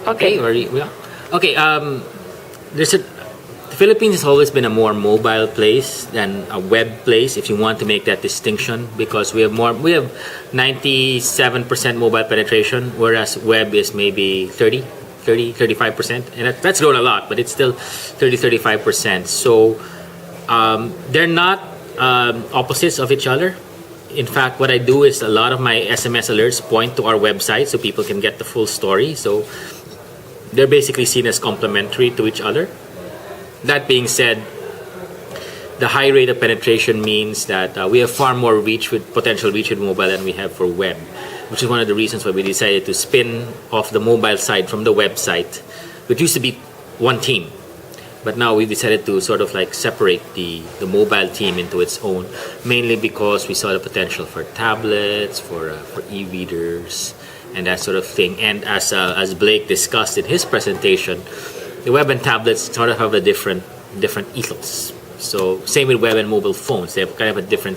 Okay. Okay. The Philippines has always been a more mobile place than a web place. If you want to make that distinction, because we have 97% mobile penetration, whereas web is maybe 35%, and that's grown a lot, but it's still 35%. So they're not opposites of each other. In fact, what I do is a lot of my SMS alerts point to our website so people can get the full story. So they're basically seen as complementary to each other. That being said, the high rate of penetration means that we have far more potential reach with mobile than we have for web, which is one of the reasons why we decided to spin off the mobile side from the website, which used to be one team. But now we decided to sort of like separate the mobile team into its own, mainly because we saw the potential for tablets, for e-readers, and that sort of thing. And as Blake discussed in his presentation, the web and tablets sort of have a different ethos. So same with web and mobile phones. They have kind of a different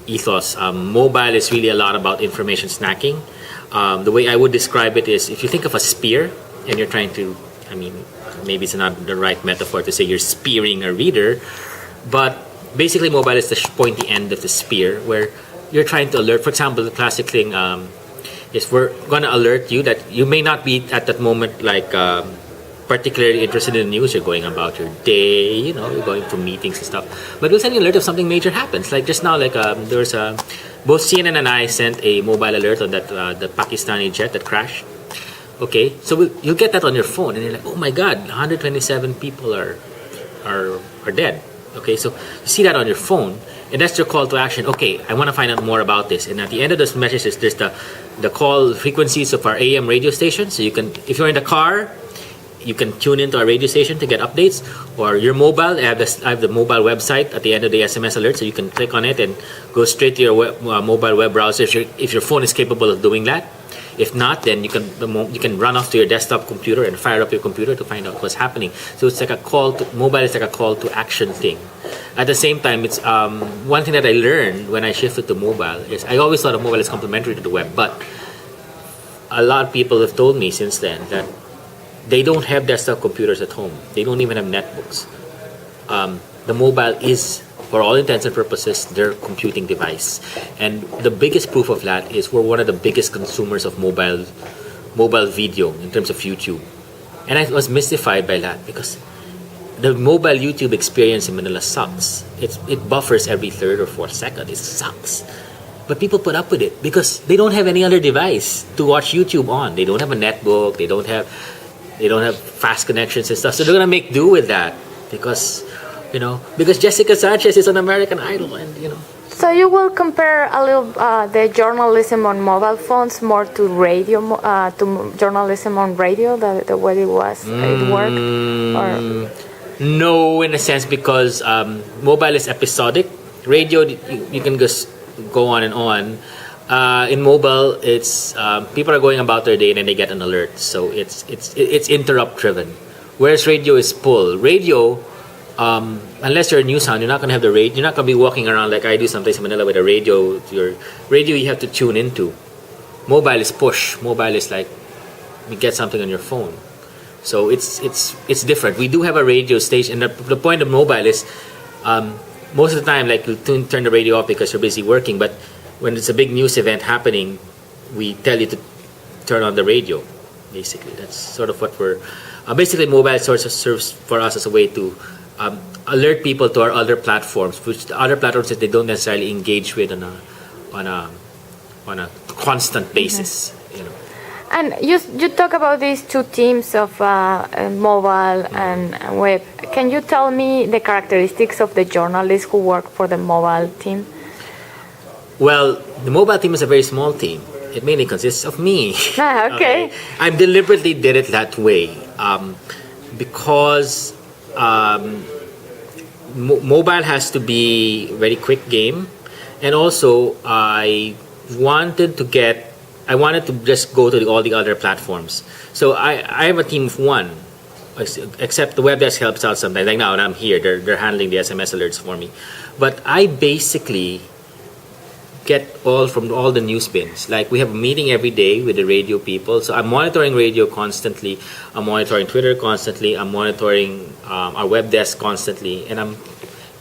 ethos. Mobile is really a lot about information snacking. The way I would describe it is, if you think of a spear and you're trying to, maybe it's not the right metaphor to say you're spearing a reader, but basically mobile is the pointy end of the spear where you're trying to alert. For example, the classic thing is we're going to alert you that you may not be at that moment particularly interested in the news. You're going about your day, you're going to meetings and stuff. But we'll send you an alert if something major happens. Like just now, both CNN and I sent a mobile alert on that the Pakistani jet that crashed. Okay, so you'll get that on your phone, and you're like, oh my God, 127 people are dead. Okay, so you see that on your phone, and that's your call to action. Okay, I want to find out more about this. And at the end of those messages, there's the call frequencies of our AM radio station. So you can, if you're in the car, you can tune into our radio station to get updates, or your mobile. I have the mobile website at the end of the SMS alert, so you can click on it and go straight to your mobile web browser if your phone is capable of doing that. If not, then you can run off to your desktop computer and fire up your computer to find out what's happening. So it's like mobile is like a call to action thing. At the same time, it's one thing that I learned when I shifted to mobile is I always thought of mobile as complementary to the web, but a lot of people have told me since then that they don't have desktop computers at home. They don't even have netbooks. The mobile is, for all intents and purposes, their computing device. And the biggest proof of that is we're one of the biggest consumers of mobile video in terms of YouTube. And I was mystified by that because the mobile YouTube experience in Manila sucks. It buffers every third or fourth second. It sucks. But people put up with it because they don't have any other device to watch YouTube on. They don't have a netbook. They don't have fast connections and stuff. So they're gonna make do with that because Jessica Sanchez is an American Idol, and So you will compare a little the journalism on mobile phones more to radio, to journalism on radio, the way it worked, or? No, in a sense, because mobile is episodic. Radio, you can just go on and on. In mobile, it's people are going about their day and then they get an alert, so it's interrupt driven. Whereas radio is pull. Radio, unless you're a news hound, you're not gonna have the radio. You're not gonna be walking around like I do sometimes in Manila with a radio. Your radio you have to tune into. Mobile is push. Mobile is like you get something on your phone. So it's different. We do have a radio station, and the point of mobile is most of the time, like you turn the radio off because you're busy working, but when it's a big news event happening, we tell you to turn on the radio. Basically, that's sort of what we're. Basically, mobile serves for us as a way to alert people to our other platforms, which the other platforms that they don't necessarily engage with on a constant basis. And you talk about these two teams of mobile and web. Can you tell me the characteristics of the journalists who work for the mobile team? Well, the mobile team is a very small team. It mainly consists of me. Okay. I deliberately did it that way because mobile has to be a very quick game, and also I wanted to just go to all the other platforms. So I have a team of one, except the web desk helps out sometimes. Like now when I'm here, they're handling the SMS alerts for me. But I basically get all from all the news bins. Like we have a meeting every day with the radio people, so I'm monitoring radio constantly. I'm monitoring Twitter constantly. I'm monitoring our web desk constantly, and I'm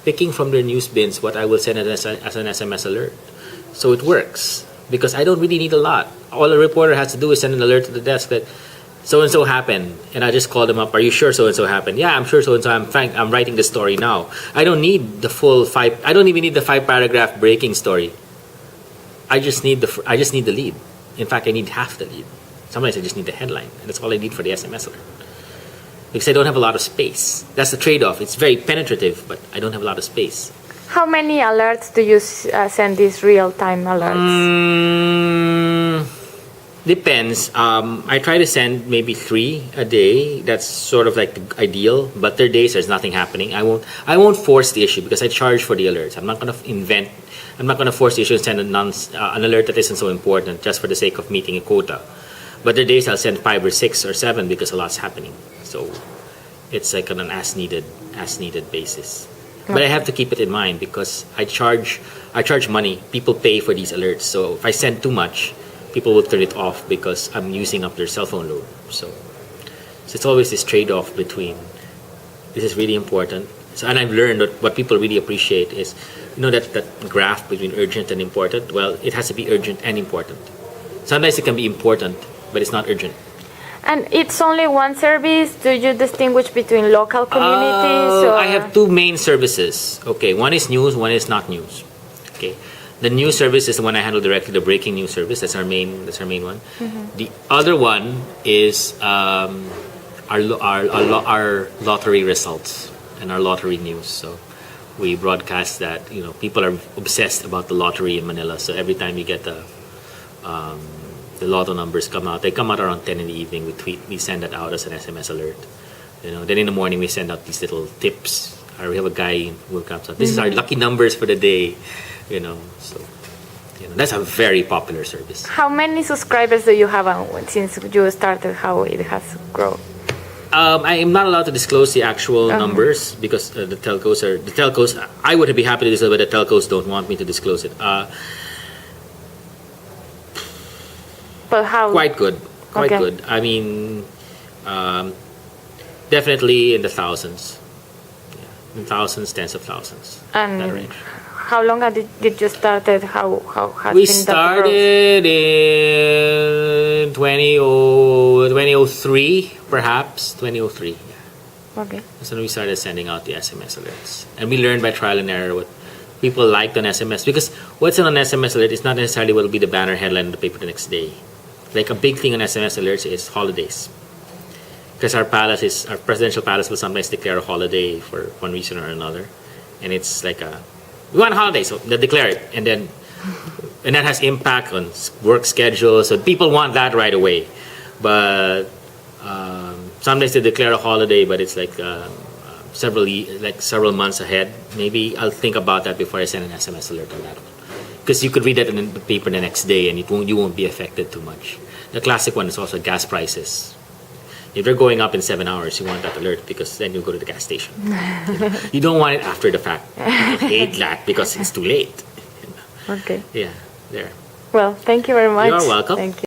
picking from their news bins what I will send as an SMS alert. So it works because I don't really need a lot. All a reporter has to do is send an alert to the desk that so and so happened, and I just call them up. Are you sure so and so happened? Yeah, I'm sure so and so. I'm writing the story now. I don't need the full 5. I don't even need the 5-paragraph breaking story. I just need the lead. In fact, I need half the lead. Sometimes I just need the headline, and that's all I need for the SMS alert. Because I don't have a lot of space. That's the trade-off. It's very penetrative, but I don't have a lot of space. How many alerts do you send these real-time alerts? Depends. I try to send maybe 3 a day. That's sort of like the ideal. But there are days there's nothing happening. I won't force the issue because I charge for the alerts. I'm not going to invent. I'm not going to force the issue and send an alert that isn't so important just for the sake of meeting a quota. But there are days I'll send 5 or 6 or 7 because a lot's happening. So it's like on an as needed basis. But I have to keep it in mind because I charge money. People pay for these alerts. So if I send too much, people will turn it off because I'm using up their cell phone load. So it's always this trade-off between this is really important. So, and I've learned that what people really appreciate is, that graph between urgent and important. Well, it has to be urgent and important. Sometimes it can be important, but it's not urgent. And it's only one service? Do you distinguish between local communities? I have 2 main services. Okay, one is news, one is not news. Okay. The news service is the one I handle directly, the breaking news service. That's our main one. Mm-hmm. The other one is our lottery results and our lottery news. So we broadcast that. People are obsessed about the lottery in Manila. So every time you get the lotto numbers come out, they come out around 10 in the evening. We send that out as an SMS alert. Then in the morning we send out these little tips. We have a guy who comes out. This is our lucky numbers for the day. So that's a very popular service. How many subscribers do you have since you started? How it has grown? I am not allowed to disclose the actual numbers because the telcos. I would be happy to disclose, but the telcos don't want me to disclose it. But how? Quite good. I mean, definitely in the thousands. Yeah, in thousands, tens of thousands. And that range. How long did you started? How has We been started in 2003, perhaps 2003. Yeah. Okay. That's when we started sending out the SMS alerts, and we learned by trial and error what people liked on SMS. Because what's in an SMS alert is not necessarily what will be the banner headline in the paper the next day. Like a big thing on SMS alerts is holidays. Because our presidential palace will sometimes declare a holiday for one reason or another, and it's like we want a holiday, so they declare it, and that has impact on work schedules. So people want that right away, but sometimes they declare a holiday, but it's like several months ahead. Maybe I'll think about that before I send an SMS alert on that one, because you could read that in the paper the next day, and you won't be affected too much. The classic one is also gas prices. If they're going up in 7 hours, you want that alert because then you go to the gas station. You don't want it after the fact. You hate that because it's too late. Okay. Yeah, there. Well, thank you very much. You're welcome. Thank you.